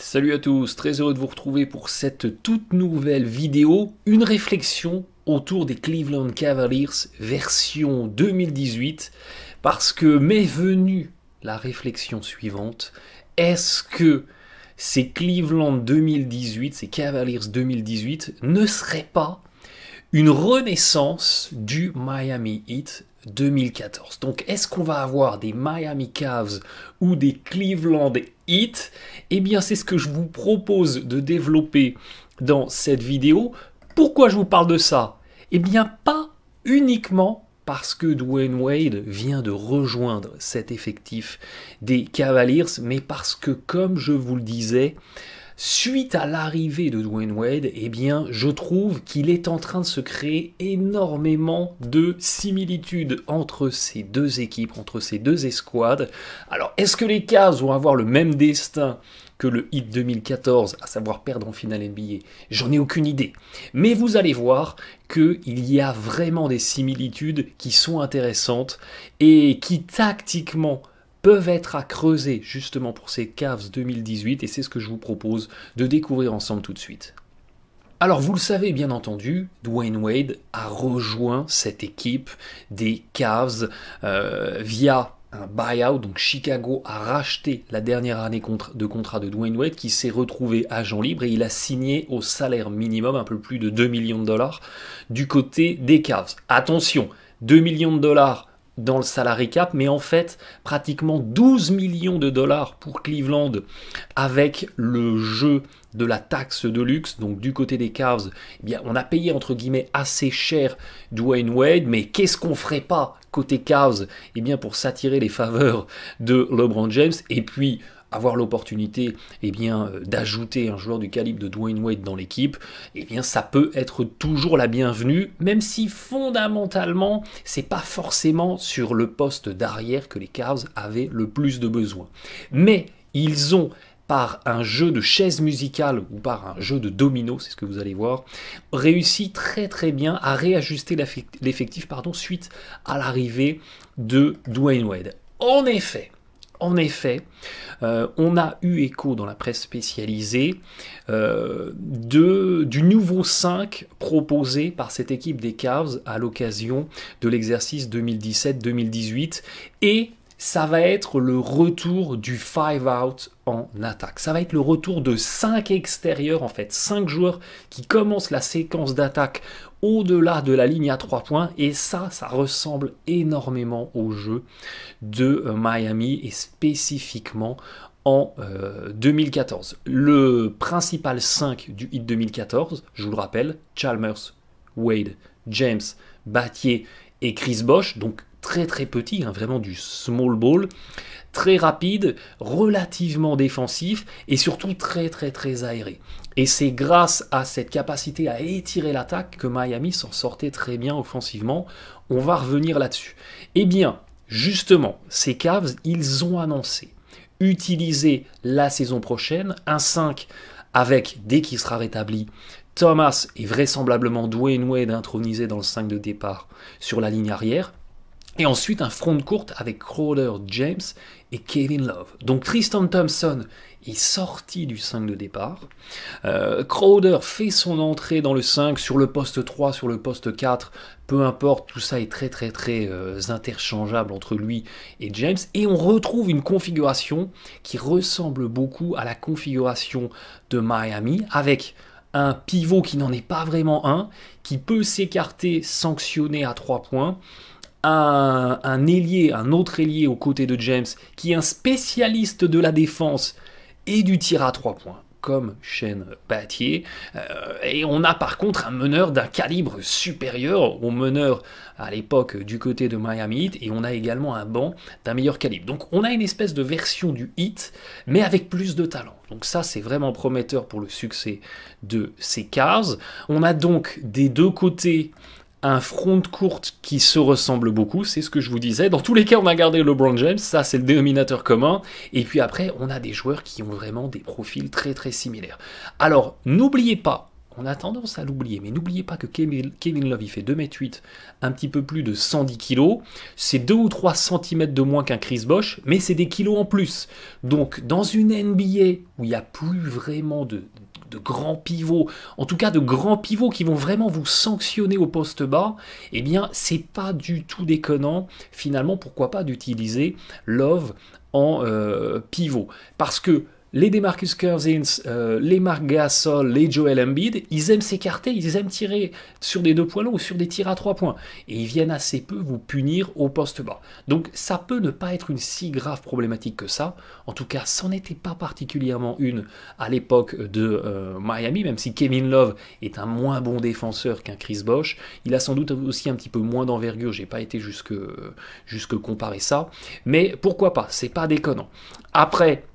Salut à tous, très heureux de vous retrouver pour cette toute nouvelle vidéo, une réflexion autour des Cleveland Cavaliers version 2018, parce que m'est venue la réflexion suivante, est-ce que ces Cleveland 2018, ces Cavaliers 2018 ne seraient pas une renaissance du Miami Heat 2014. Donc, est-ce qu'on va avoir des Miami Cavs ou des Cleveland Heat? Eh bien, c'est ce que je vous propose de développer dans cette vidéo. Pourquoi je vous parle de ça? Eh bien, pas uniquement parce que Dwyane Wade vient de rejoindre cet effectif des Cavaliers, mais parce que, comme je vous le disais, suite à l'arrivée de Dwyane Wade, eh bien, je trouve qu'il est en train de se créer énormément de similitudes entre ces deux équipes, entre ces deux escouades. Alors, est-ce que les Cavs vont avoir le même destin que le Heat 2014, à savoir perdre en finale NBA? J'en ai aucune idée. Mais vous allez voir qu'il y a vraiment des similitudes qui sont intéressantes et qui tactiquement peuvent être à creuser justement pour ces Cavs 2018 et c'est ce que je vous propose de découvrir ensemble tout de suite. Alors vous le savez bien entendu, Dwyane Wade a rejoint cette équipe des Cavs via un buyout, donc Chicago a racheté la dernière année de contrat de Dwyane Wade qui s'est retrouvé agent libre et il a signé au salaire minimum un peu plus de 2 millions de dollars du côté des Cavs. Attention, 2 millions de dollars dans le salary cap, mais en fait pratiquement 12 millions de dollars pour Cleveland avec le jeu de la taxe de luxe. Donc du côté des Cavs, eh bien, on a payé entre guillemets assez cher Dwyane Wade, mais qu'est-ce qu'on ferait pas côté Cavs, eh bien, pour s'attirer les faveurs de LeBron James et puis avoir l'opportunité d'ajouter un joueur du calibre de Dwyane Wade dans l'équipe, eh bien ça peut être toujours la bienvenue, même si fondamentalement c'est pas forcément sur le poste d'arrière que les Cavs avaient le plus de besoin. Mais ils ont, par un jeu de chaise musicale ou par un jeu de domino, c'est ce que vous allez voir, réussi très très bien à réajuster l'effectif suite à l'arrivée de Dwyane Wade. En effet, on a eu écho dans la presse spécialisée du nouveau 5 proposé par cette équipe des Cavs à l'occasion de l'exercice 2017-2018 et ça va être le retour du 5-out en attaque. Ça va être le retour de 5 extérieurs, en fait, 5 joueurs qui commencent la séquence d'attaque au-delà de la ligne à 3 points. Et ça ressemble énormément au jeu de Miami et spécifiquement en 2014. Le principal 5 du Heat 2014, je vous le rappelle, Chalmers, Wade, James, Battier et Chris Bosh, donc très très petit, vraiment du small ball, très rapide, relativement défensif et surtout très très très aéré. Et c'est grâce à cette capacité à étirer l'attaque que Miami s'en sortait très bien offensivement. On va revenir là-dessus. Eh bien, justement, ces Cavs, ils ont annoncé utiliser la saison prochaine un 5 avec, dès qu'il sera rétabli, Thomas et vraisemblablement Dwyane Wade intronisé dans le 5 de départ sur la ligne arrière. Et ensuite un front de courte avec Crowder, James et Kevin Love. Donc Tristan Thompson est sorti du 5 de départ. Crowder fait son entrée dans le 5 sur le poste 3, sur le poste 4. Peu importe, tout ça est très très très interchangeable entre lui et James. Et on retrouve une configuration qui ressemble beaucoup à la configuration de Miami avec un pivot qui n'en est pas vraiment un, qui peut s'écarter, sanctionner à 3 points. Un autre ailier aux côtés de James, qui est un spécialiste de la défense et du tir à 3 points, comme Shane Battier. Et on a par contre un meneur d'un calibre supérieur au meneur à l'époque du côté de Miami Heat, et on a également un banc d'un meilleur calibre. Donc on a une espèce de version du Heat, mais avec plus de talent. Donc ça, c'est vraiment prometteur pour le succès de ces Cavs. On a donc des deux côtés un front de courte qui se ressemble beaucoup, c'est ce que je vous disais. Dans tous les cas, on a gardé LeBron James, ça c'est le dénominateur commun. Et puis après, on a des joueurs qui ont vraiment des profils très très similaires. Alors, n'oubliez pas on a tendance à l'oublier, mais n'oubliez pas que Kevin Love, il fait 2,8 m, un petit peu plus de 110 kg. C'est 2 ou 3 cm de moins qu'un Chris Bosh, mais c'est des kilos en plus. Donc, dans une NBA où il n'y a plus vraiment de grands pivots, en tout cas de grands pivots qui vont vraiment vous sanctionner au poste bas, eh bien, c'est pas du tout déconnant, finalement, pourquoi pas d'utiliser Love en pivot. Parce que les DeMarcus Cousins, les Marc Gasol, les Joel Embiid, ils aiment s'écarter, ils aiment tirer sur des 2 points longs ou sur des tirs à 3 points. Et ils viennent assez peu vous punir au poste bas. Donc ça peut ne pas être une si grave problématique que ça. En tout cas, c'en était pas particulièrement une à l'époque de Miami, même si Kevin Love est un moins bon défenseur qu'un Chris Bosh. Il a sans doute aussi un petit peu moins d'envergure, j'ai pas été jusque comparer ça. Mais pourquoi pas, c'est pas déconnant. Après,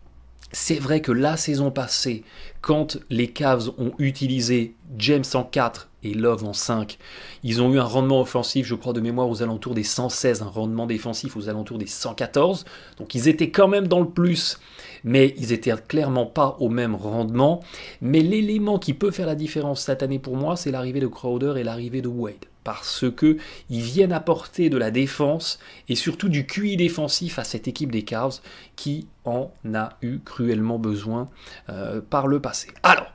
c'est vrai que la saison passée, quand les Cavs ont utilisé James en 4 et Love en 5, ils ont eu un rendement offensif, je crois de mémoire, aux alentours des 116, un rendement défensif aux alentours des 114. Donc ils étaient quand même dans le plus, mais ils étaient clairement pas au même rendement. Mais l'élément qui peut faire la différence cette année pour moi, c'est l'arrivée de Crowder et l'arrivée de Wade. Parce que ils viennent apporter de la défense et surtout du QI défensif à cette équipe des Cavs qui en a eu cruellement besoin par le passé. Alors,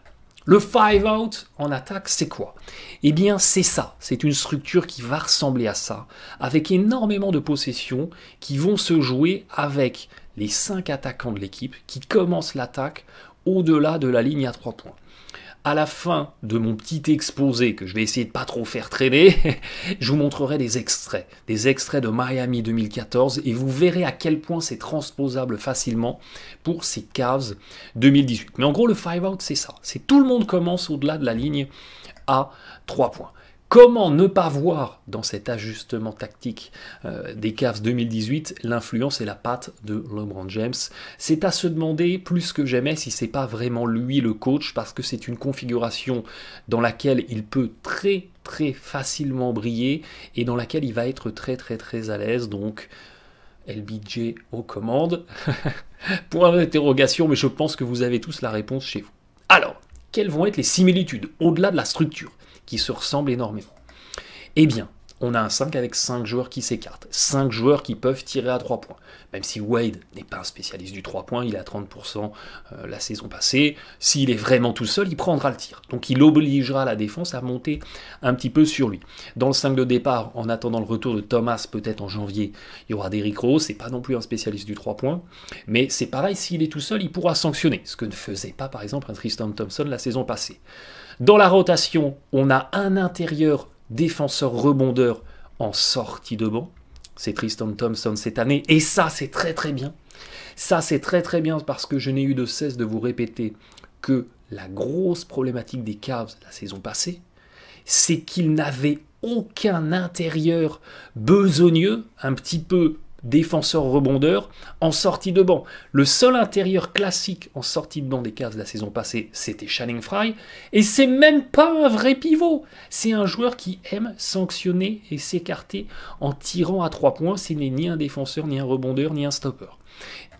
le 5-out en attaque, c'est quoi? Eh bien, c'est ça. C'est une structure qui va ressembler à ça, avec énormément de possessions qui vont se jouer avec les 5 attaquants de l'équipe qui commencent l'attaque au-delà de la ligne à 3 points. À la fin de mon petit exposé, que je vais essayer de pas trop faire traîner, je vous montrerai des extraits de Miami 2014, et vous verrez à quel point c'est transposable facilement pour ces Cavs 2018. Mais en gros, le 5-out, c'est ça. C'est tout le monde commence au-delà de la ligne à 3 points. Comment ne pas voir dans cet ajustement tactique des Cavs 2018 l'influence et la patte de LeBron James? C'est à se demander plus que jamais si c'est pas vraiment lui le coach, parce que c'est une configuration dans laquelle il peut très très facilement briller et dans laquelle il va être très très très à l'aise. Donc LBJ aux commandes. Point d'interrogation, mais je pense que vous avez tous la réponse chez vous. Alors, quelles vont être les similitudes au-delà de la structure qui se ressemblent énormément? Eh bien, on a un 5 avec 5 joueurs qui s'écartent, 5 joueurs qui peuvent tirer à 3 points. Même si Wade n'est pas un spécialiste du 3 points, il est à 30% la saison passée, s'il est vraiment tout seul, il prendra le tir. Donc il obligera la défense à monter un petit peu sur lui. Dans le 5 de départ, en attendant le retour de Thomas, peut-être en janvier, il y aura Derrick Rose, c'est pas non plus un spécialiste du 3 points, mais c'est pareil, s'il est tout seul, il pourra sanctionner, ce que ne faisait pas par exemple un Tristan Thompson la saison passée. Dans la rotation, on a un intérieur défenseur rebondeur en sortie de banc. C'est Tristan Thompson cette année. Et ça, c'est très très bien. Ça, c'est très très bien parce que je n'ai eu de cesse de vous répéter que la grosse problématique des Cavs la saison passée, c'est qu'ils n'avaient aucun intérieur besogneux, un petit peu défenseur rebondeur, en sortie de banc. Le seul intérieur classique en sortie de banc des Cavs la saison passée, c'était Channing Frye, et c'est même pas un vrai pivot. C'est un joueur qui aime sanctionner et s'écarter en tirant à 3 points. Ce n'est ni un défenseur, ni un rebondeur, ni un stopper.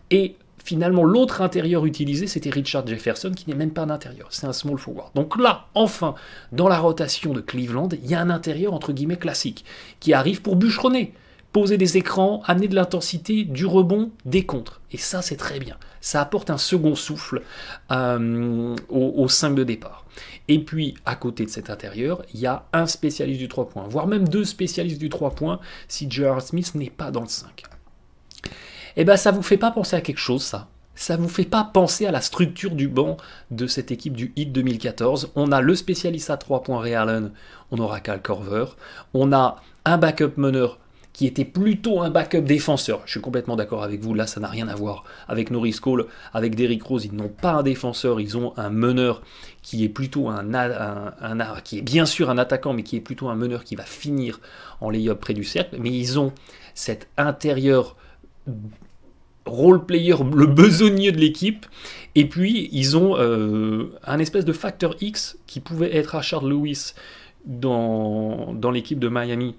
Et finalement, l'autre intérieur utilisé, c'était Richard Jefferson, qui n'est même pas un intérieur, c'est un small forward. Donc là, enfin, dans la rotation de Cleveland, il y a un intérieur entre guillemets classique, qui arrive pour bûcheronner, poser des écrans, amener de l'intensité, du rebond, des contres. Et ça, c'est très bien. Ça apporte un second souffle au 5 de départ. Et puis, à côté de cet intérieur, il y a un spécialiste du 3 points, voire même 2 spécialistes du 3 points, si J.R. Smith n'est pas dans le 5. Eh bien, ça vous fait pas penser à quelque chose, ça? Ça vous fait pas penser à la structure du banc de cette équipe du Heat 2014? On a le spécialiste à 3 points, Ray Allen, on aura Kyle Korver. On a un backup meneur qui était plutôt un backup défenseur. Je suis complètement d'accord avec vous, là ça n'a rien à voir avec Norris Cole, avec Derrick Rose, ils n'ont pas un défenseur, ils ont un meneur qui est plutôt qui est bien sûr un attaquant, mais qui est plutôt un meneur qui va finir en lay-up près du cercle, mais ils ont cet intérieur role player, le besogneux de l'équipe, et puis ils ont un espèce de facteur X qui pouvait être Rashard Lewis dans l'équipe de Miami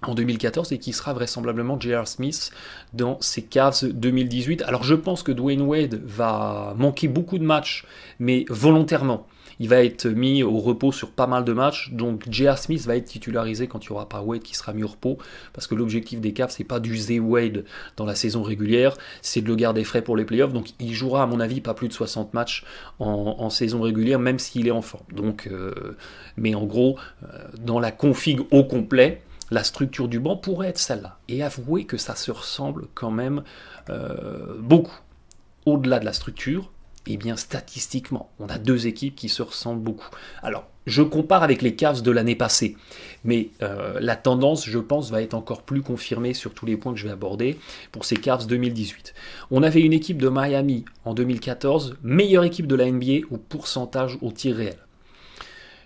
en 2014 et qui sera vraisemblablement J.R. Smith dans ces Cavs 2018. Alors je pense que Dwayne Wade va manquer beaucoup de matchs, mais volontairement. Il va être mis au repos sur pas mal de matchs, donc J.R. Smith va être titularisé quand il n'y aura pas Wade qui sera mis au repos, parce que l'objectif des Cavs, c'est pas d'user Wade dans la saison régulière, c'est de le garder frais pour les playoffs, donc il jouera à mon avis pas plus de 60 matchs en saison régulière, même s'il est en forme. Donc, mais en gros, dans la config au complet, la structure du banc pourrait être celle-là. Et avouez que ça se ressemble quand même beaucoup. Au-delà de la structure, eh bien statistiquement, on a deux équipes qui se ressemblent beaucoup. Alors, je compare avec les Cavs de l'année passée, mais la tendance, je pense, va être encore plus confirmée sur tous les points que je vais aborder pour ces Cavs 2018. On avait une équipe de Miami en 2014, meilleure équipe de la NBA au pourcentage au tir réel.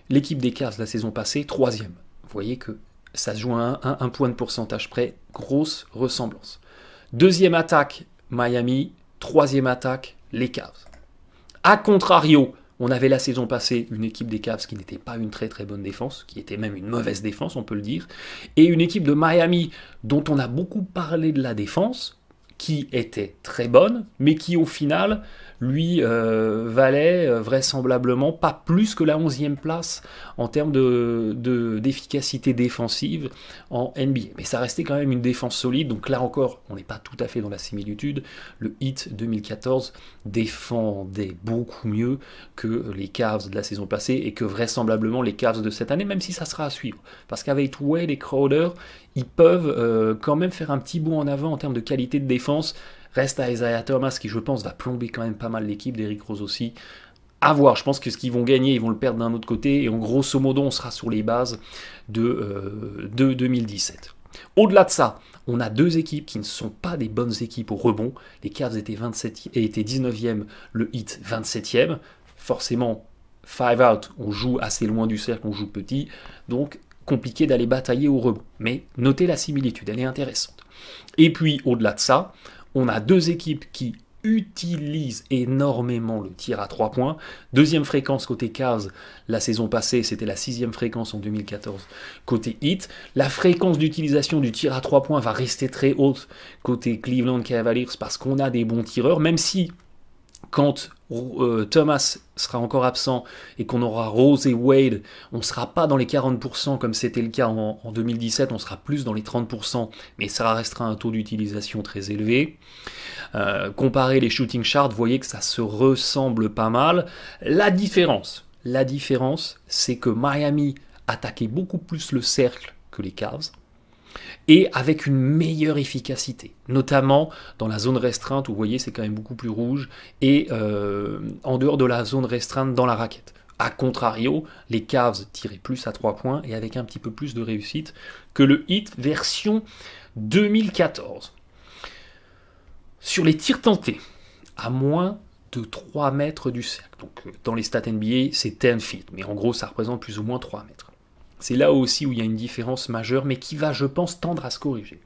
L'équipe des Cavs la saison passée, troisième. Vous voyez que ça se joue à un point de pourcentage près, grosse ressemblance. Deuxième attaque, Miami. Troisième attaque, les Cavs. A contrario, on avait la saison passée une équipe des Cavs qui n'était pas une très très bonne défense, qui était même une mauvaise défense, on peut le dire, et une équipe de Miami dont on a beaucoup parlé de la défense, qui était très bonne, mais qui au final lui valait vraisemblablement pas plus que la 11e place en termes d'efficacité défensive en NBA. Mais ça restait quand même une défense solide, donc là encore, on n'est pas tout à fait dans la similitude. Le Heat 2014 défendait beaucoup mieux que les Cavs de la saison passée et que vraisemblablement les Cavs de cette année, même si ça sera à suivre. Parce qu'avec Wade et Crowder, ils peuvent quand même faire un petit bond en avant en termes de qualité de défense. Reste à Isaiah Thomas qui, je pense, va plomber quand même pas mal l'équipe, d'Eric Rose aussi. À voir, je pense que ce qu'ils vont gagner, ils vont le perdre d'un autre côté. Et en grosso modo, on sera sur les bases de 2017. Au-delà de ça, on a deux équipes qui ne sont pas des bonnes équipes au rebond. Les Cavs étaient 19e, le Heat 27e. Forcément, 5 out, on joue assez loin du cercle, on joue petit. Donc, compliqué d'aller batailler au rebond. Mais notez la similitude, elle est intéressante. Et puis, au-delà de ça, on a deux équipes qui utilisent énormément le tir à 3 points. Deuxième fréquence côté Cavs, la saison passée, c'était la 6e fréquence en 2014 côté Heat. La fréquence d'utilisation du tir à 3 points va rester très haute côté Cleveland Cavaliers parce qu'on a des bons tireurs, même si quand Thomas sera encore absent et qu'on aura Rose et Wade, on ne sera pas dans les 40% comme c'était le cas en 2017, on sera plus dans les 30%, mais ça restera un taux d'utilisation très élevé. Comparez les shooting charts, vous voyez que ça se ressemble pas mal. La différence, c'est que Miami attaquait beaucoup plus le cercle que les Cavs, et avec une meilleure efficacité, notamment dans la zone restreinte, où vous voyez c'est quand même beaucoup plus rouge, et en dehors de la zone restreinte dans la raquette. A contrario, les Cavs tiraient plus à 3 points et avec un petit peu plus de réussite que le Heat version 2014. Sur les tirs tentés, à moins de 3 mètres du cercle, donc dans les stats NBA c'est 10 feet, mais en gros ça représente plus ou moins 3 mètres. C'est là aussi où il y a une différence majeure, mais qui va, je pense, tendre à se corriger.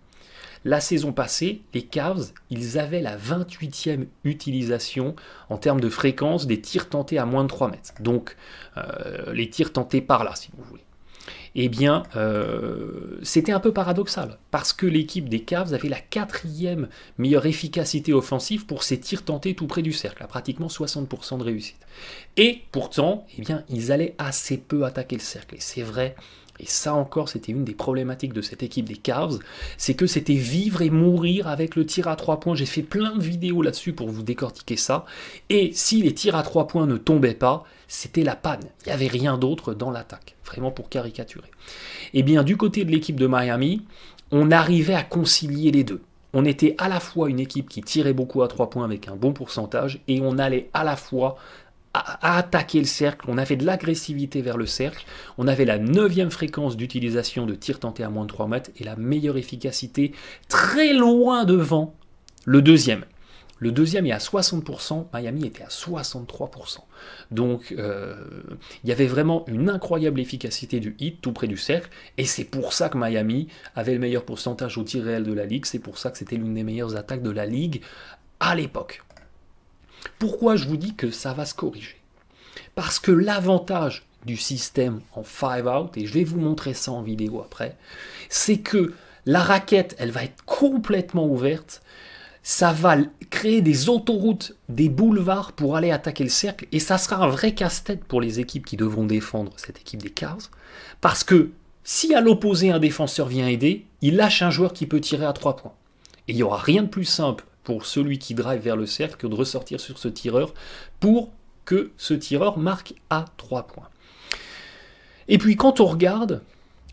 La saison passée, les Cavs, ils avaient la 28e utilisation en termes de fréquence des tirs tentés à moins de 3 mètres. Donc, les tirs tentés par là, si vous voulez. Eh bien, c'était un peu paradoxal, parce que l'équipe des Cavs avait la 4e meilleure efficacité offensive pour ses tirs tentés tout près du cercle, à pratiquement 60% de réussite. Et pourtant, eh bien, ils allaient assez peu attaquer le cercle. Et c'est vrai, et ça encore, c'était une des problématiques de cette équipe des Cavs, c'est que c'était vivre et mourir avec le tir à 3 points. J'ai fait plein de vidéos là-dessus pour vous décortiquer ça. Et si les tirs à 3 points ne tombaient pas, c'était la panne. Il n'y avait rien d'autre dans l'attaque. Vraiment pour caricaturer. Et bien, du côté de l'équipe de Miami, on arrivait à concilier les deux. On était à la fois une équipe qui tirait beaucoup à 3 points avec un bon pourcentage, et on allait à la fois à attaquer le cercle, on avait de l'agressivité vers le cercle, on avait la 9e fréquence d'utilisation de tirs tentés à moins de 3 mètres, et la meilleure efficacité très loin devant le deuxième. Le deuxième est à 60%, Miami était à 63%. Donc il y avait vraiment une incroyable efficacité du Heat tout près du cercle, et c'est pour ça que Miami avait le meilleur pourcentage au tir réel de la ligue, c'est pour ça que c'était l'une des meilleures attaques de la ligue à l'époque. Pourquoi je vous dis que ça va se corriger? Parce que l'avantage du système en 5 out, et je vais vous montrer ça en vidéo après, c'est que la raquette, elle va être complètement ouverte, ça va créer des autoroutes, des boulevards pour aller attaquer le cercle, et ça sera un vrai casse-tête pour les équipes qui devront défendre cette équipe des Cavs, parce que si à l'opposé un défenseur vient aider, il lâche un joueur qui peut tirer à 3 points. Et il n'y aura rien de plus simple pour celui qui drive vers le cercle que de ressortir sur ce tireur pour que ce tireur marque à 3 points. Et puis quand on regarde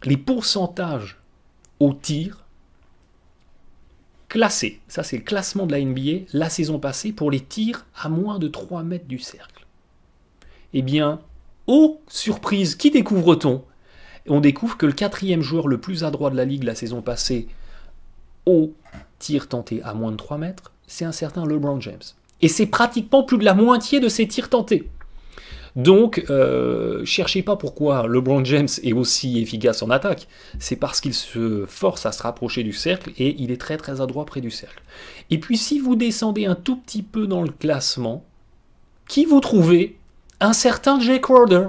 les pourcentages au tir classés, ça c'est le classement de la NBA la saison passée pour les tirs à moins de 3 mètres du cercle. Eh bien, oh surprise, qui découvre-t-on? On découvre que le 4e joueur le plus adroit de la ligue la saison passée au tir tenté à moins de 3 mètres, c'est un certain LeBron James. Et c'est pratiquement plus de la moitié de ses tirs tentés. Donc, cherchez pas pourquoi LeBron James est aussi efficace en attaque. C'est parce qu'il se force à se rapprocher du cercle et il est très très adroit près du cercle. Et puis si vous descendez un tout petit peu dans le classement, qui vous trouvez? Un certain Jay Crowder.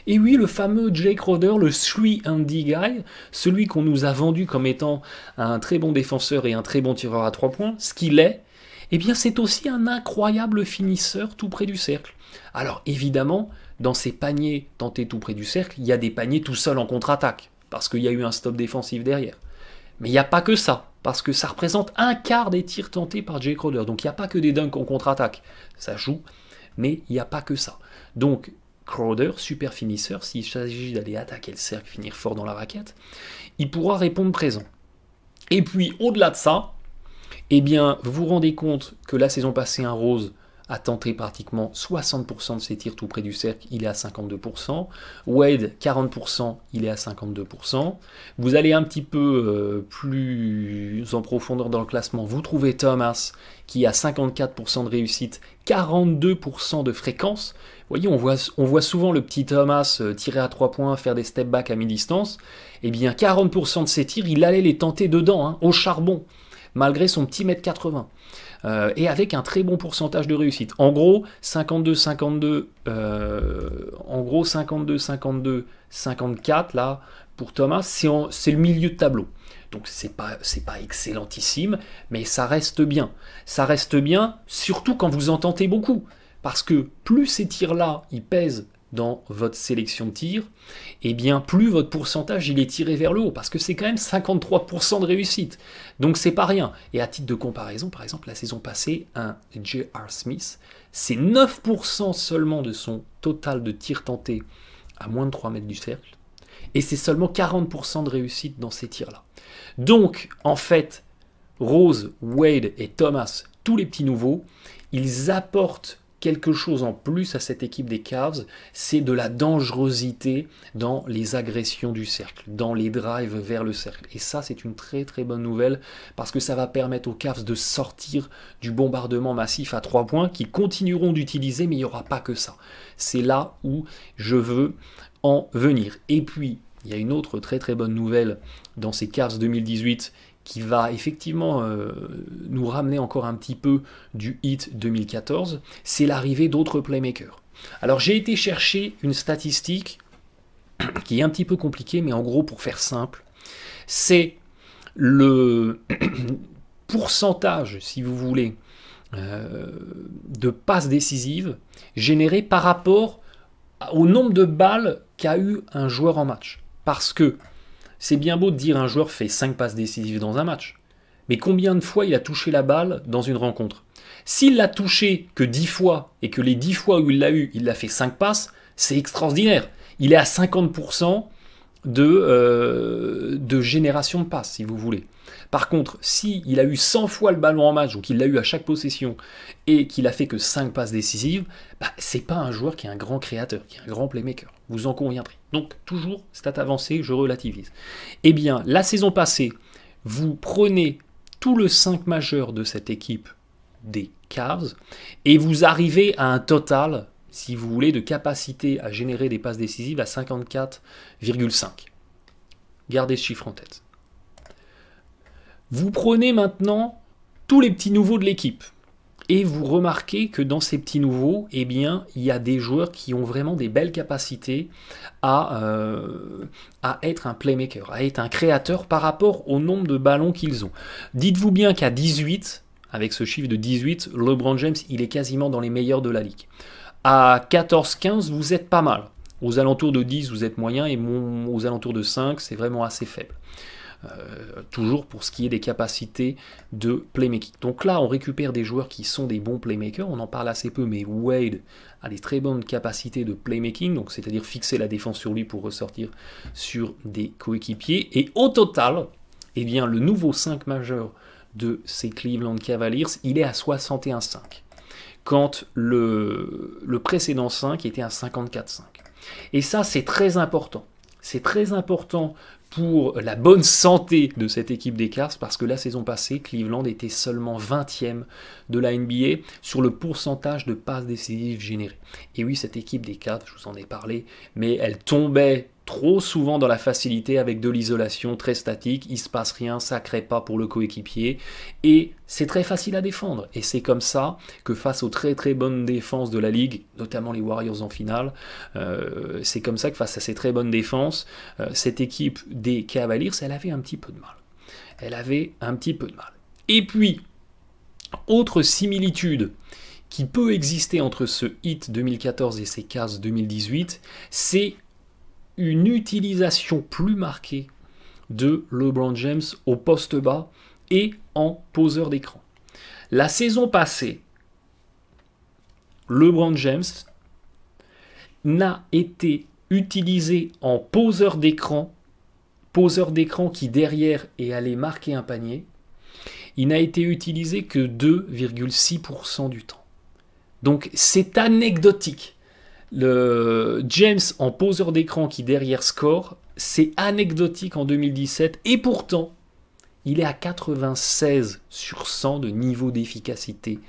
Et oui, le fameux Jay Crowder, le 3-and-D guy, celui qu'on nous a vendu comme étant un très bon défenseur et un très bon tireur à 3 points, ce qu'il est, eh bien c'est aussi un incroyable finisseur tout près du cercle. Alors évidemment, dans ces paniers tentés tout près du cercle, il y a des paniers tout seuls en contre-attaque, parce qu'il y a eu un stop défensif derrière. Mais il n'y a pas que ça, parce que ça représente un quart des tirs tentés par Jay Crowder. Donc il n'y a pas que des dunks en contre-attaque, ça joue, mais il n'y a pas que ça. Donc Crowder, super finisseur, s'il s'agit d'aller attaquer le cercle, finir fort dans la raquette, il pourra répondre présent. Et puis au-delà de ça, eh bien, vous vous rendez compte que la saison passée, un Rose a tenté pratiquement 60% de ses tirs tout près du cercle, il est à 52%. Wade, 40%, il est à 52%. Vous allez un petit peu plus en profondeur dans le classement, vous trouvez Thomas qui a 54% de réussite, 42% de fréquence. Vous voyez, on voit souvent le petit Thomas tirer à 3 points, faire des step back à mi-distance. Eh bien, 40% de ses tirs, il allait les tenter dedans, hein, au charbon, malgré son petit 1m80. Et avec un très bon pourcentage de réussite. En gros, 52-52, 54 là pour Thomas, c'est le milieu de tableau. Donc c'est pas excellentissime, mais ça reste bien. Ça reste bien, surtout quand vous en tentez beaucoup, parce que plus ces tirs-là, ils pèsent dans votre sélection de tir, et bien plus votre pourcentage il est tiré vers le haut, parce que c'est quand même 53% de réussite. Donc c'est pas rien. Et à titre de comparaison, par exemple, la saison passée, un J.R. Smith, c'est 9% seulement de son total de tirs tentés à moins de 3 mètres du cercle, et c'est seulement 40% de réussite dans ces tirs-là. Donc, en fait, Rose, Wade et Thomas, tous les petits nouveaux, ils apportent quelque chose en plus à cette équipe des Cavs, c'est de la dangerosité dans les agressions du cercle, dans les drives vers le cercle. Et ça, c'est une très très bonne nouvelle, parce que ça va permettre aux Cavs de sortir du bombardement massif à 3 points, qu'ils continueront d'utiliser, mais il n'y aura pas que ça. C'est là où je veux en venir. Et puis, il y a une autre très très bonne nouvelle dans ces Cavs 2018, qui va effectivement nous ramener encore un petit peu du Heat 2014, c'est l'arrivée d'autres playmakers. Alors j'ai été chercher une statistique qui est un petit peu compliquée, mais en gros pour faire simple, c'est le pourcentage, si vous voulez, de passes décisives générées par rapport au nombre de balles qu'a eu un joueur en match. Parce que c'est bien beau de dire un joueur fait 5 passes décisives dans un match, mais combien de fois il a touché la balle dans une rencontre? S'il l'a touché que 10 fois, et que les 10 fois où il l'a eu, il a fait 5 passes, c'est extraordinaire. Il est à 50% de génération de passes, si vous voulez. Par contre, s'il a eu 100 fois le ballon en match, ou qu'il l'a eu à chaque possession, et qu'il a fait que 5 passes décisives, c'est pas un joueur qui est un grand créateur, qui est un grand playmaker. Vous en conviendrez. Donc, toujours, stat avancé, je relativise. Eh bien, la saison passée, vous prenez tout le 5 majeur de cette équipe des Cavs, et vous arrivez à un total, si vous voulez, de capacité à générer des passes décisives à 54,5. Gardez ce chiffre en tête. Vous prenez maintenant tous les petits nouveaux de l'équipe, Et vous remarquez que dans ces petits nouveaux, eh bien, il y a des joueurs qui ont vraiment des belles capacités à être un playmaker, à être un créateur par rapport au nombre de ballons qu'ils ont. Dites-vous bien qu'à 18, avec ce chiffre de 18, LeBron James, il est quasiment dans les meilleurs de la ligue. À 14-15, vous êtes pas mal. Aux alentours de 10, vous êtes moyen, et aux alentours de 5, c'est vraiment assez faible. Toujours pour ce qui est des capacités de playmaking. Donc là, on récupère des joueurs qui sont des bons playmakers, on en parle assez peu, mais Wade a des très bonnes capacités de playmaking, donc c'est-à-dire fixer la défense sur lui pour ressortir sur des coéquipiers. Et au total, eh bien, le nouveau 5 majeur de ces Cleveland Cavaliers, il est à 61,5, quand le précédent 5 était à 54,5. Et ça, c'est très important. C'est très important pour la bonne santé de cette équipe des Cavs, parce que la saison passée, Cleveland était seulement 20e de la NBA sur le pourcentage de passes décisives générées. Et oui, cette équipe des Cavs, je vous en ai parlé, mais elle tombait trop souvent dans la facilité avec de l'isolation très statique, il ne se passe rien, ça ne crée pas pour le coéquipier, et c'est très facile à défendre. Et c'est comme ça que face aux très très bonnes défenses de la ligue, notamment les Warriors en finale, c'est comme ça que face à ces très bonnes défenses, cette équipe des Cavaliers, elle avait un petit peu de mal. Elle avait un petit peu de mal. Et puis, autre similitude qui peut exister entre ce Heat 2014 et ces Cavs 2018, c'est une utilisation plus marquée de LeBron James au poste bas et en poseur d'écran. La saison passée, LeBron James n'a été utilisé en poseur d'écran qui derrière est allé marquer un panier. Il n'a été utilisé que 2,6% du temps. Donc c'est anecdotique. Le James en poseur d'écran qui derrière score, c'est anecdotique en 2017, et pourtant il est à 96% de niveau d'efficacité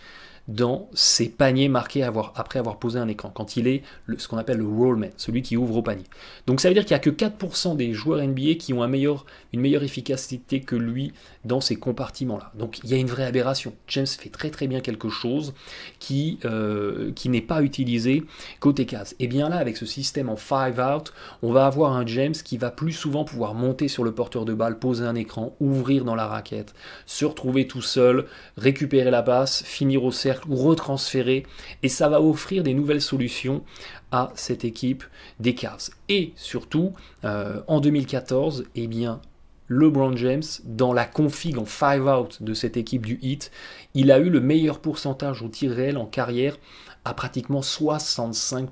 dans ses paniers marqués après avoir posé un écran, quand il est ce qu'on appelle le rollman, celui qui ouvre au panier. Donc ça veut dire qu'il n'y a que 4% des joueurs NBA qui ont une meilleure efficacité que lui dans ces compartiments-là. Donc il y a une vraie aberration. James fait très très bien quelque chose qui n'est pas utilisé côté Cavs. Et bien là, avec ce système en 5 out, on va avoir un James qui va plus souvent pouvoir monter sur le porteur de balle, poser un écran, ouvrir dans la raquette, se retrouver tout seul, récupérer la passe, finir au cercle ou retransférer, et ça va offrir des nouvelles solutions à cette équipe des Cavs. Et surtout, en 2014, eh bien, LeBron James, dans la config en 5 out de cette équipe du Heat, il a eu le meilleur pourcentage au tir réel en carrière à pratiquement 65%.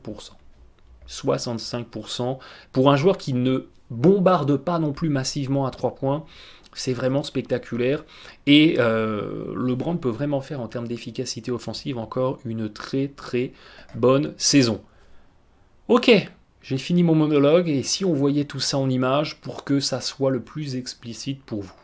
65% pour un joueur qui ne bombarde pas non plus massivement à 3 points. C'est vraiment spectaculaire, et LeBron peut vraiment faire en termes d'efficacité offensive encore une très très bonne saison. Ok, j'ai fini mon monologue, et si on voyait tout ça en images pour que ça soit le plus explicite pour vous.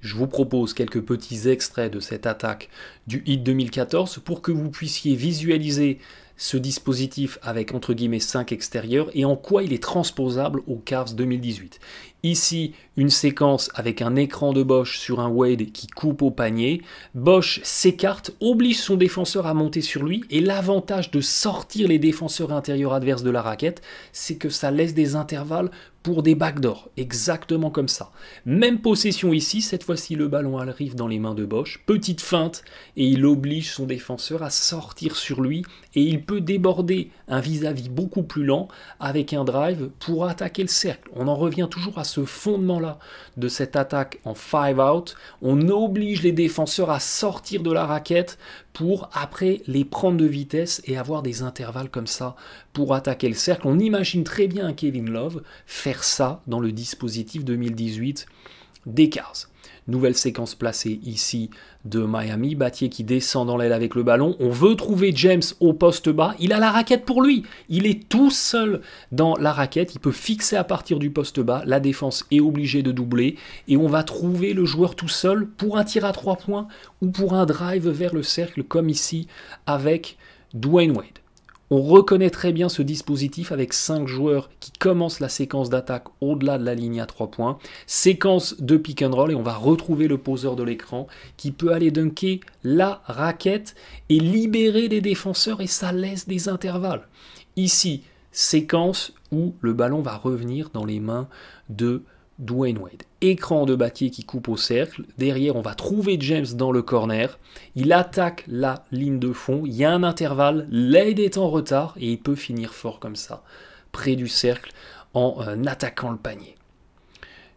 Je vous propose quelques petits extraits de cette attaque du Heat 2014 pour que vous puissiez visualiser ce dispositif avec entre guillemets 5 extérieurs et en quoi il est transposable aux Cavs 2018. Ici, une séquence avec un écran de Bosh sur un Wade qui coupe au panier. Bosh s'écarte, oblige son défenseur à monter sur lui, et l'avantage de sortir les défenseurs intérieurs adverses de la raquette, c'est que ça laisse des intervalles pour des backdoors, exactement comme ça. Même possession ici, cette fois-ci le ballon arrive dans les mains de Bosh, petite feinte, et il oblige son défenseur à sortir sur lui, et il peut déborder un vis-à-vis beaucoup plus lent avec un drive pour attaquer le cercle. On en revient toujours à ce fondement-là de cette attaque en 5 out. On oblige les défenseurs à sortir de la raquette pour après les prendre de vitesse et avoir des intervalles comme ça pour attaquer le cercle. On imagine très bien un Kevin Love faire ça dans le dispositif 2018 des Cavs. Nouvelle séquence placée ici de Miami, Battier qui descend dans l'aile avec le ballon. On veut trouver James au poste bas, il a la raquette pour lui, il est tout seul dans la raquette, il peut fixer à partir du poste bas, la défense est obligée de doubler, et on va trouver le joueur tout seul pour un tir à 3 points ou pour un drive vers le cercle, comme ici avec Dwayne Wade. On reconnaît très bien ce dispositif avec 5 joueurs qui commencent la séquence d'attaque au-delà de la ligne à 3 points. Séquence de pick and roll et on va retrouver le poseur de l'écran qui peut aller dunker la raquette et libérer les défenseurs et ça laisse des intervalles. Ici, séquence où le ballon va revenir dans les mains de Dwyane Wade. Écran de Battier qui coupe au cercle. Derrière, on va trouver James dans le corner. Il attaque la ligne de fond. Il y a un intervalle. Wade est en retard et il peut finir fort comme ça, près du cercle, en attaquant le panier.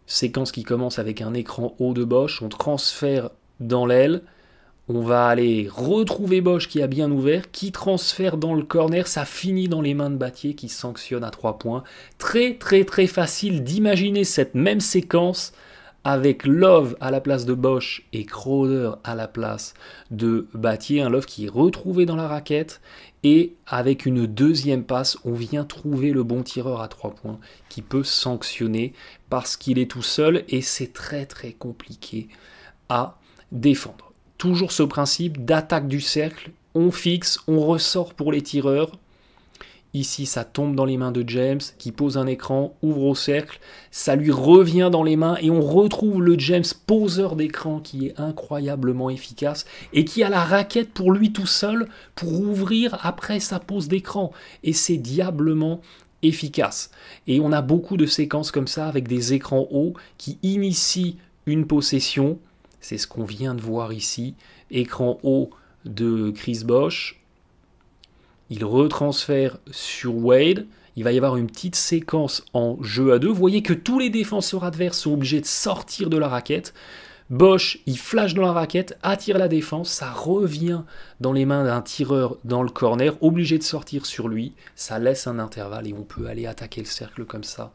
Séquence qui commence avec un écran haut de Bosh. On transfère dans l'aile. On va aller retrouver Bosh qui a bien ouvert, qui transfère dans le corner, ça finit dans les mains de Battier qui sanctionne à 3 points. Très très très facile d'imaginer cette même séquence avec Love à la place de Bosh et Crowder à la place de Battier. Un Love qui est retrouvé dans la raquette et avec une deuxième passe, on vient trouver le bon tireur à 3 points qui peut sanctionner parce qu'il est tout seul et c'est très très compliqué à défendre. Toujours ce principe d'attaque du cercle, on fixe, on ressort pour les tireurs. Ici, ça tombe dans les mains de James, qui pose un écran, ouvre au cercle, ça lui revient dans les mains, et on retrouve le James poseur d'écran, qui est incroyablement efficace, et qui a la raquette pour lui tout seul, pour ouvrir après sa pose d'écran. Et c'est diablement efficace. Et on a beaucoup de séquences comme ça, avec des écrans hauts, qui initient une possession. C'est ce qu'on vient de voir ici. Écran haut de Chris Bosh. Il retransfère sur Wade. Il va y avoir une petite séquence en jeu à deux. Vous voyez que tous les défenseurs adverses sont obligés de sortir de la raquette. Bosh, il flash dans la raquette, attire la défense, ça revient dans les mains d'un tireur dans le corner, obligé de sortir sur lui, ça laisse un intervalle et on peut aller attaquer le cercle comme ça,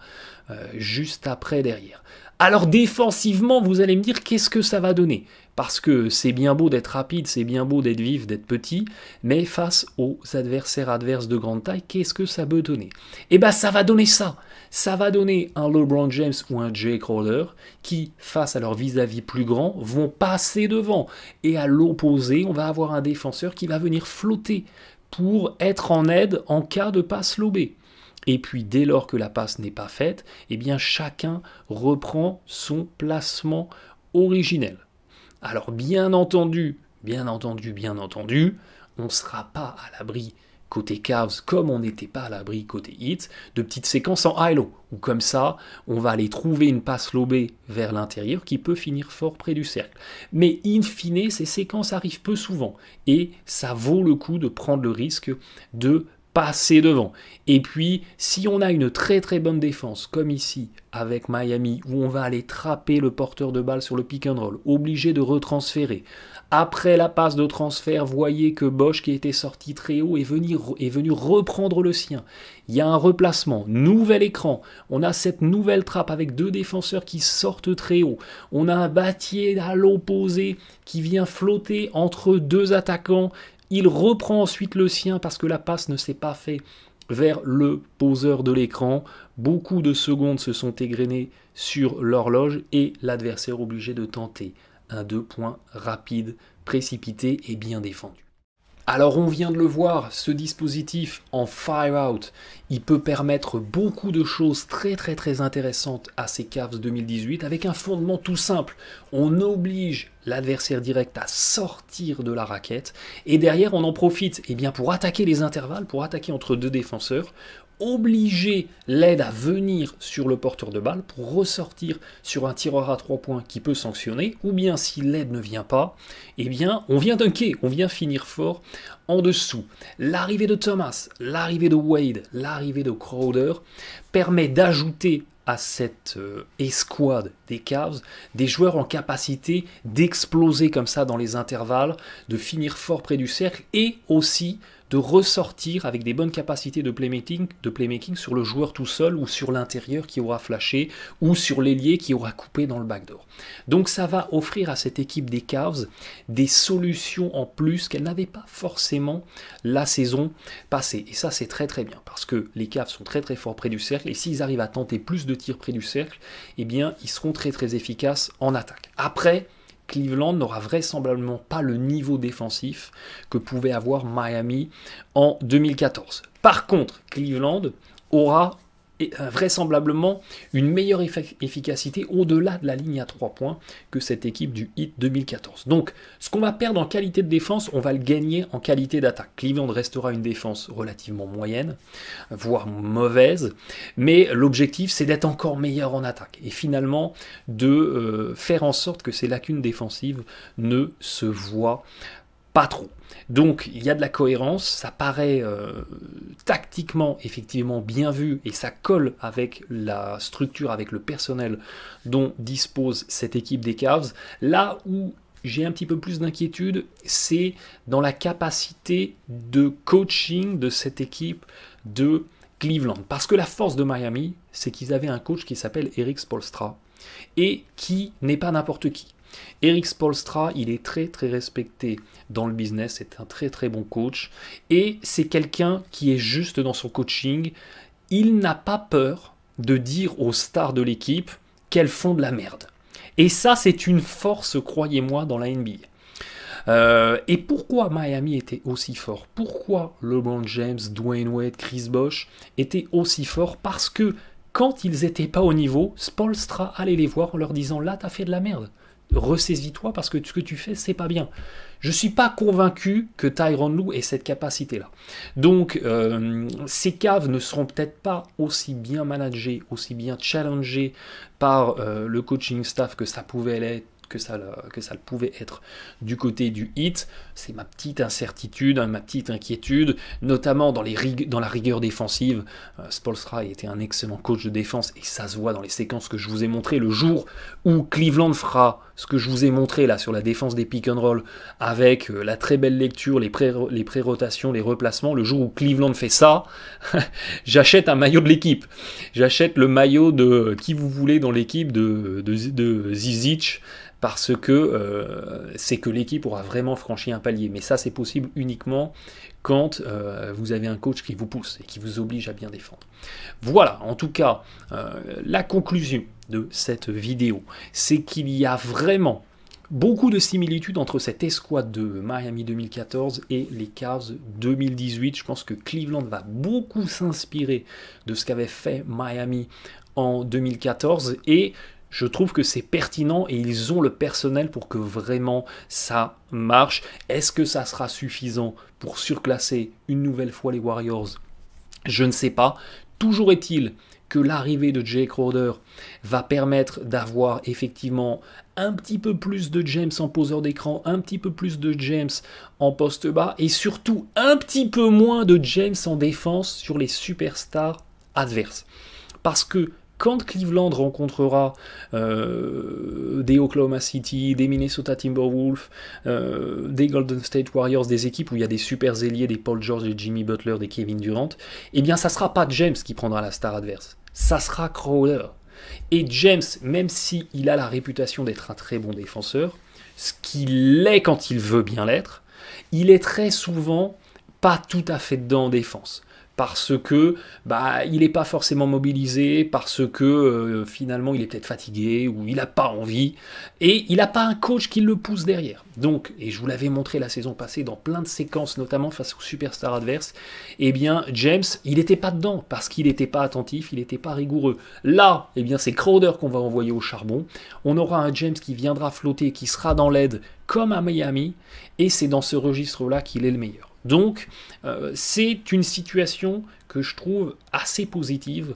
juste après derrière. Alors défensivement, vous allez me dire qu'est-ce que ça va donner? Parce que c'est bien beau d'être rapide, c'est bien beau d'être vif, d'être petit, mais face aux adversaires adverses de grande taille, qu'est-ce que ça peut donner? Eh bien ça va donner ça. Ça va donner un LeBron James ou un Jay Crowder qui, face à leur vis-à-vis plus grand, vont passer devant. Et à l'opposé, on va avoir un défenseur qui va venir flotter pour être en aide en cas de passe lobée. Et puis dès lors que la passe n'est pas faite, eh bien chacun reprend son placement originel. Alors bien entendu, on ne sera pas à l'abri côté Cavs, comme on n'était pas à l'abri côté Heat, de petites séquences en high-low, où comme ça, on va aller trouver une passe lobée vers l'intérieur qui peut finir fort près du cercle. Mais in fine, ces séquences arrivent peu souvent, et ça vaut le coup de prendre le risque de passer devant. Et puis, si on a une très très bonne défense, comme ici, avec Miami, où on va aller trapper le porteur de balle sur le pick and roll, obligé de retransférer. Après la passe de transfert, voyez que Bosh, qui était sorti très haut, est venu reprendre le sien. Il y a un replacement, nouvel écran. On a cette nouvelle trappe avec deux défenseurs qui sortent très haut. On a un Battier à l'opposé qui vient flotter entre deux attaquants. Il reprend ensuite le sien parce que la passe ne s'est pas faite vers le poseur de l'écran. Beaucoup de secondes se sont égrenées sur l'horloge et l'adversaire obligé de tenter un 2 points rapide, précipité et bien défendu. Alors on vient de le voir, ce dispositif en fire out, il peut permettre beaucoup de choses très très très intéressantes à ces Cavs 2018 avec un fondement tout simple. On oblige l'adversaire direct à sortir de la raquette et derrière on en profite pour attaquer les intervalles, pour attaquer entre deux défenseurs, obliger l'aide à venir sur le porteur de balle pour ressortir sur un tireur à 3 points qui peut sanctionner, ou bien si l'aide ne vient pas, on vient dunker, on vient finir fort en dessous. L'arrivée de Thomas, l'arrivée de Wade, l'arrivée de Crowder permet d'ajouter à cette escouade des Cavs des joueurs en capacité d'exploser comme ça dans les intervalles, de finir fort près du cercle et aussi de ressortir avec des bonnes capacités de playmaking sur le joueur tout seul ou sur l'intérieur qui aura flashé ou sur l'ailier qui aura coupé dans le backdoor. Donc ça va offrir à cette équipe des Cavs des solutions en plus qu'elle n'avait pas forcément la saison passée. Et ça c'est très très bien parce que les Cavs sont très très forts près du cercle et s'ils arrivent à tenter plus de tirs près du cercle, ils seront très très efficaces en attaque. Après, Cleveland n'aura vraisemblablement pas le niveau défensif que pouvait avoir Miami en 2014. Par contre, Cleveland aura vraisemblablement une meilleure efficacité au-delà de la ligne à 3 points que cette équipe du Heat 2014. Donc, ce qu'on va perdre en qualité de défense, on va le gagner en qualité d'attaque. Cleveland restera une défense relativement moyenne, voire mauvaise, mais l'objectif, c'est d'être encore meilleur en attaque et finalement de faire en sorte que ces lacunes défensives ne se voient pas trop. Donc il y a de la cohérence, ça paraît tactiquement effectivement bien vu et ça colle avec la structure, avec le personnel dont dispose cette équipe des Cavs. Là où j'ai un petit peu plus d'inquiétude, c'est dans la capacité de coaching de cette équipe de Cleveland. Parce que la force de Miami, c'est qu'ils avaient un coach qui s'appelle Erik Spoelstra et qui n'est pas n'importe qui. Erik Spoelstra, il est très très respecté dans le business, c'est un très très bon coach et c'est quelqu'un qui est juste dans son coaching. Il n'a pas peur de dire aux stars de l'équipe qu'elles font de la merde. Et ça, c'est une force, croyez-moi, dans la NBA. Et pourquoi Miami était aussi fort? Pourquoi LeBron James, Dwayne Wade, Chris Bosh étaient aussi forts? Parce que quand ils n'étaient pas au niveau, Spoelstra allait les voir en leur disant « Là, t'as fait de la merde. Ressaisis-toi parce que ce que tu fais, c'est pas bien. » Je ne suis pas convaincu que Tyronn Lue ait cette capacité-là. Donc, ces Cavs ne seront peut-être pas aussi bien managés, aussi bien challengés par le coaching staff que ça pouvait l'être, que ça le pouvait être du côté du Heat. C'est ma petite incertitude, ma petite inquiétude, notamment dans la rigueur défensive. Spoelstra a été un excellent coach de défense et ça se voit dans les séquences que je vous ai montrées. Le jour où Cleveland fera ce que je vous ai montré là sur la défense des pick and roll avec la très belle lecture, les pré-rotations, les replacements, le jour où Cleveland fait ça, j'achète un maillot de l'équipe. J'achète le maillot de qui vous voulez dans l'équipe de Zizic, parce que c'est que l'équipe aura vraiment franchi un palier. Mais ça, c'est possible uniquement quand vous avez un coach qui vous pousse et qui vous oblige à bien défendre. Voilà, en tout cas, la conclusion de cette vidéo, c'est qu'il y a vraiment beaucoup de similitudes entre cette escouade de Miami 2014 et les Cavs 2018. Je pense que Cleveland va beaucoup s'inspirer de ce qu'avait fait Miami en 2014 et je trouve que c'est pertinent et ils ont le personnel pour que vraiment ça marche. Est-ce que ça sera suffisant pour surclasser une nouvelle fois les Warriors? Je ne sais pas. Toujours est-il que l'arrivée de Jay Crowder va permettre d'avoir effectivement un petit peu plus de James en poseur d'écran, un petit peu plus de James en poste bas et surtout un petit peu moins de James en défense sur les superstars adverses. Parce que quand Cleveland rencontrera des Oklahoma City, des Minnesota Timberwolves, des Golden State Warriors, des équipes où il y a des super ailiers, des Paul George, des Jimmy Butler, des Kevin Durant, eh bien ça ne sera pas James qui prendra la star adverse, ça sera Crowder. Et James, même s'il a la réputation d'être un très bon défenseur, ce qu'il est quand il veut bien l'être, il est très souvent pas tout à fait dedans en défense. Parce que il n'est pas forcément mobilisé, parce que finalement il est peut-être fatigué, ou il n'a pas envie, et il n'a pas un coach qui le pousse derrière. Donc, et je vous l'avais montré la saison passée dans plein de séquences, notamment face aux superstars adverses, eh bien James, il n'était pas dedans, parce qu'il n'était pas attentif, il n'était pas rigoureux. Là, eh bien c'est Crowder qu'on va envoyer au charbon, on aura un James qui viendra flotter, qui sera dans l'aide, comme à Miami, et c'est dans ce registre-là qu'il est le meilleur. Donc, c'est une situation que je trouve assez positive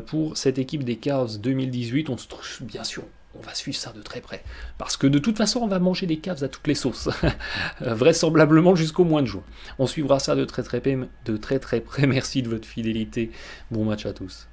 pour cette équipe des Cavs 2018. Bien sûr, on va suivre ça de très près. Parce que de toute façon, on va manger des Cavs à toutes les sauces. Vraisemblablement jusqu'au mois de juin. On suivra ça de très très près. Merci de votre fidélité. Bon match à tous.